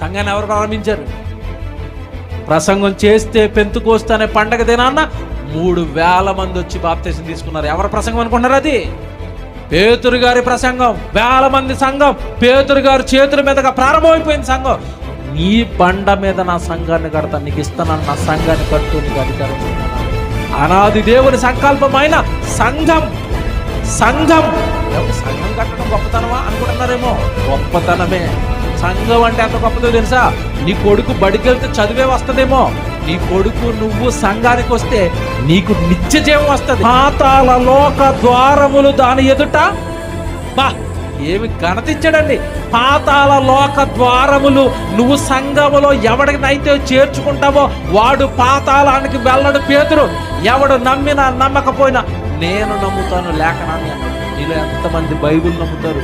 సంఘాన్ని ఎవరు ప్రారంభించారు? ప్రసంగం చేస్తే పెంతుకోస్తు అనే పండగ దినాన్న 3,000 మంది వచ్చి బాప్తీసం తీసుకున్నారు. ఎవరి ప్రసంగం అనుకున్నారు? అది పేతురు గారి ప్రసంగం. 1,000 మంది సంఘం పేతురు గారి చేతుల మీదుగా ప్రారంభమైపోయింది సంఘం. నీ బండ మీద నా సంఘాన్ని కడతాను, నీకు ఇస్తానన్న నా సంఘాన్ని కట్టు, నీకు అధికారం చెప్తున్నాను. అనాది దేవుని సంకల్పమైన సంఘం. సంఘం సంఘం కట్టడం గొప్పతనమా అనుకుంటున్నారేమో, గొప్పతనమే. సంఘం అంటే ఎంత గొప్పదో తెలుసా? నీ కొడుకు బడికెళ్తే చదివే వస్తుందేమో, నీ కొడుకు నువ్వు సంఘానికి వస్తే నీకు నిత్య జీవం వస్తుంది. పాతాళ లోక ద్వారములు దాని ఎదుట, బా ఏమి ఘనత ఇచ్చాడండి. పాతాళ లోక ద్వారములు, నువ్వు సంఘములో ఎవడినైతే చేర్చుకుంటావో వాడు పాతాళానికి వెళ్ళడు. పేతురు ఎవడు నమ్మినా నమ్మకపోయినా నేను నమ్ముతాను లేఖనాన్ని అన్నాడు. నీలో ఎంతమంది బైబిల్ నమ్ముతారు?